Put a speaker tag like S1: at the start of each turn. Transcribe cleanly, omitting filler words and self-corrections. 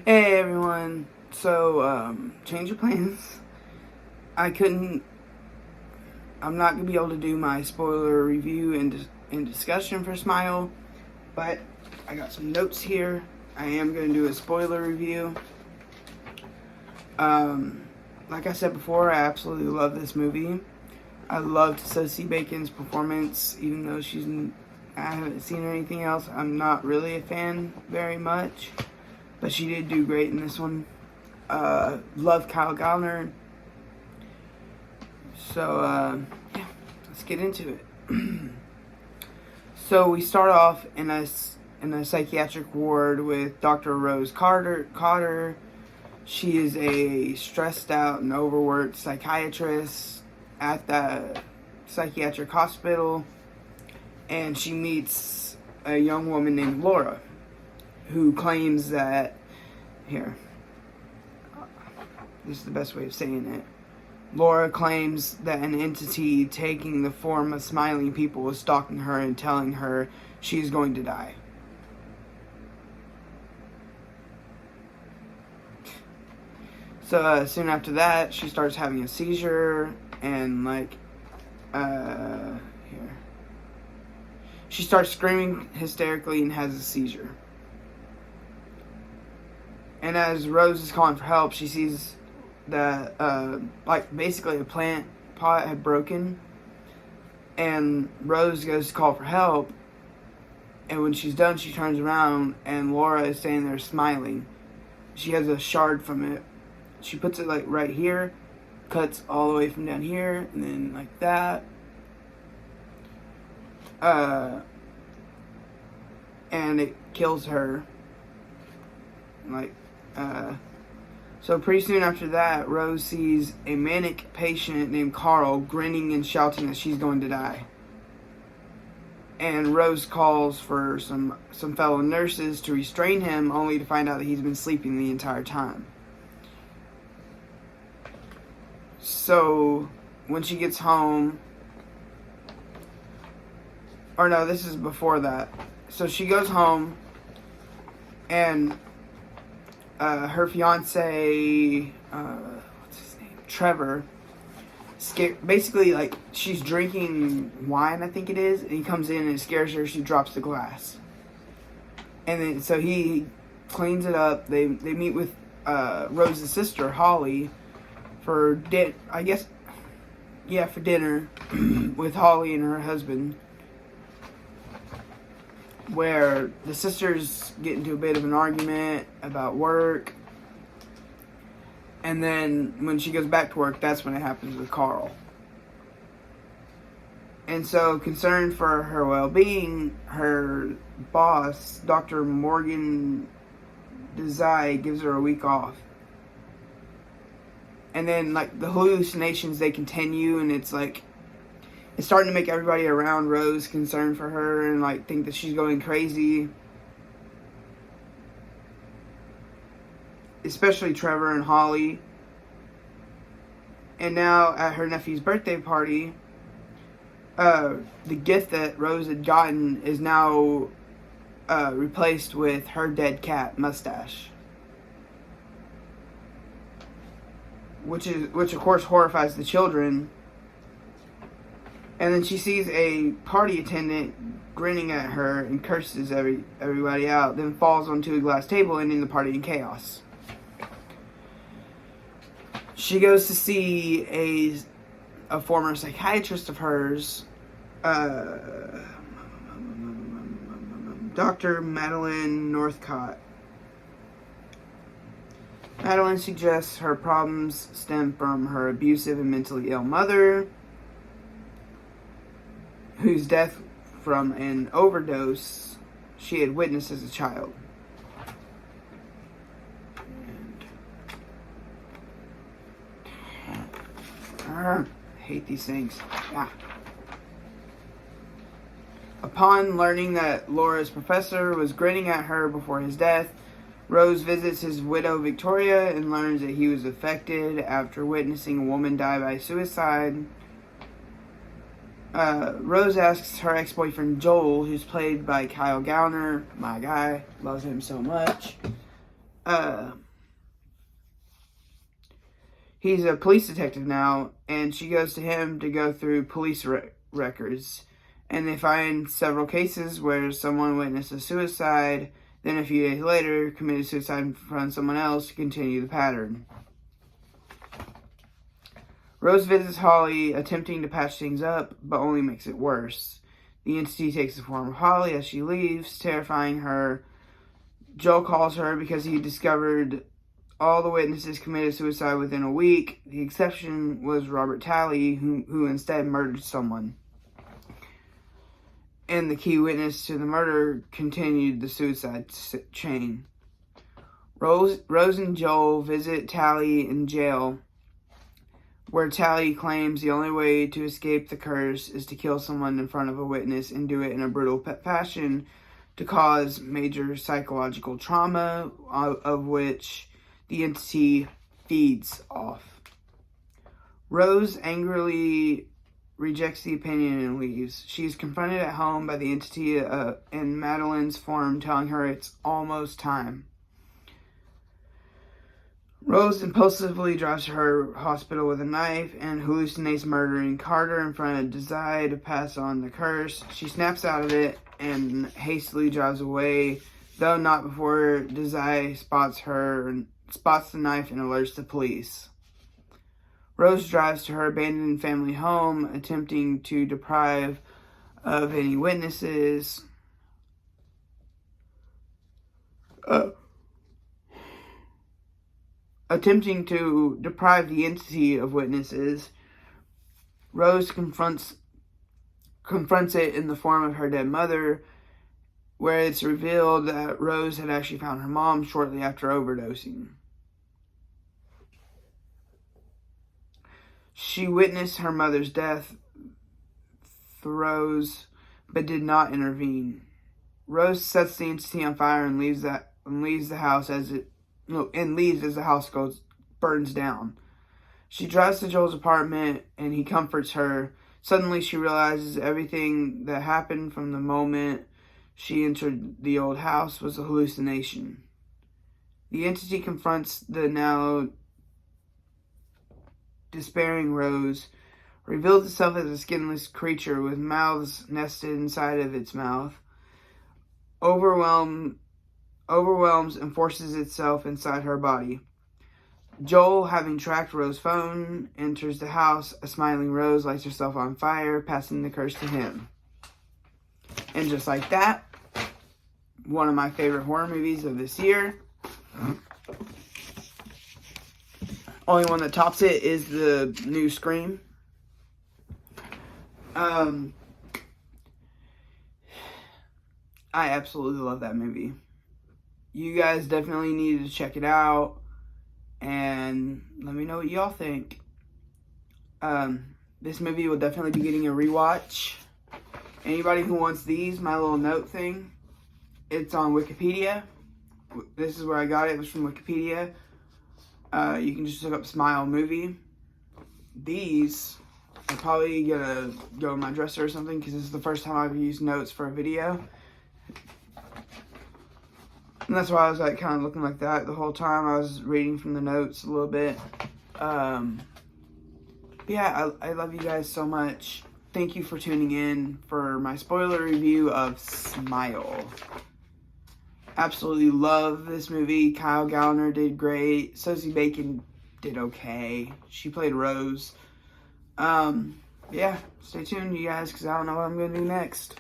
S1: Hey everyone. So, change of plans. I couldn't. I'm not gonna be able to do my spoiler review and discussion for Smile, but I got some notes here. I am gonna do a spoiler review. Like I said before, I absolutely love this movie. I loved Sosie Bacon's performance, even though I haven't seen anything else. I'm not really a fan very much. But she did do great in this one. Love Kyle Gallner. So, yeah, let's get into it. So we start off in a psychiatric ward with Dr. Rose Cotter. She is a stressed out and overworked psychiatrist at the psychiatric hospital. And she meets a young woman named Laura, who claims that, this is the best way of saying it. Laura claims that an entity taking the form of smiling people is stalking her and telling her she's going to die. So soon after that, she starts having a seizure and she starts screaming hysterically and has a seizure. And as Rose is calling for help, she sees that, basically a plant pot had broken. And Rose goes to call for help. And when she's done, she turns around and Laura is standing there smiling. She has a shard from it. She puts it, right here, cuts all the way from down here, and then like that. And it kills her. So pretty soon after that, Rose sees a manic patient named Carl grinning and shouting that she's going to die. And Rose calls for some fellow nurses to restrain him, only to find out that he's been sleeping the entire time. So when she gets home, or no, this is before that. So she goes home and her fiance, what's his name? Trevor, basically, she's drinking wine, I think it is, and he comes in and it scares her, she drops the glass. And then, so he cleans it up. They meet with Rose's sister, Holly, for dinner with Holly and her husband, where the sisters get into a bit of an argument about work. And then when she goes back to work, that's when it happens with Carl. And so, concerned for her well-being, her boss, Dr. Morgan Desai, gives her a week off. And then, the hallucinations, they continue, and it's starting to make everybody around Rose concerned for her and, think that she's going crazy. Especially Trevor and Holly. And now, at her nephew's birthday party, the gift that Rose had gotten is now replaced with her dead cat, Mustache. Which of course horrifies the children. And then she sees a party attendant grinning at her and curses everybody out, then falls onto a glass table, ending the party in chaos. She goes to see a former psychiatrist of hers, Dr. Madeline Northcott. Madeline suggests her problems stem from her abusive and mentally ill mother, whose death from an overdose she had witnessed as a child. I hate these things. Yeah. Upon learning that Laura's professor was grinning at her before his death, Rose visits his widow Victoria and learns that he was affected after witnessing a woman die by suicide. Rose asks her ex-boyfriend Joel, who's played by Kyle Gallner, my guy, love him so much, he's a police detective now, and she goes to him to go through police records. And they find several cases where someone witnessed a suicide, then a few days later committed suicide in front of someone else to continue the pattern. Rose visits Holly, attempting to patch things up, but only makes it worse. The entity takes the form of Holly as she leaves, terrifying her. Joel calls her because he discovered all the witnesses committed suicide within a week. The exception was Robert Talley, who instead murdered someone. And the key witness to the murder continued the suicide chain. Rose and Joel visit Talley in jail, where Talley claims the only way to escape the curse is to kill someone in front of a witness and do it in a brutal fashion to cause major psychological trauma, of which the entity feeds off. Rose angrily rejects the opinion and leaves. She is confronted at home by the entity in Madeline's form, telling her it's almost time. Rose impulsively drives to her hospital with a knife and hallucinates murdering Carter in front of Desai to pass on the curse. She snaps out of it and hastily drives away, though not before Desai spots the knife and alerts the police. Rose drives to her abandoned family home, attempting to deprive of any witnesses. Attempting to deprive the entity of witnesses, Rose confronts it in the form of her dead mother, where it's revealed that Rose had actually found her mom shortly after overdosing. She witnessed her mother's death through Rose, but did not intervene. Rose sets the entity on fire and leaves the house as the house burns down. She drives to Joel's apartment and he comforts her. Suddenly she realizes everything that happened from the moment she entered the old house was a hallucination. The entity confronts the now despairing Rose, reveals itself as a skinless creature with mouths nested inside of its mouth, overwhelms and forces itself inside her body. Joel, having tracked Rose's phone, enters the house. A smiling Rose lights herself on fire, passing the curse to him. And just like that, one of my favorite horror movies of this year. Only one that tops it is the new Scream. I absolutely love that movie. You guys definitely need to check it out and let me know what y'all think. This movie will definitely be getting a rewatch. Anybody who wants these, my little note thing, it's on Wikipedia. This is where I got it. It was from Wikipedia. You can just look up Smile Movie. These are probably gonna go in my dresser or something because this is the first time I've used notes for a video. And that's why I was like kind of looking like that the whole time. I was reading from the notes a little bit. Yeah, I love you guys so much. Thank you for tuning in for my spoiler review of Smile. Absolutely love this movie. Kyle Gallner did great. Sosie Bacon did okay. She played Rose. Yeah, stay tuned, you guys, because I don't know what I'm going to do next.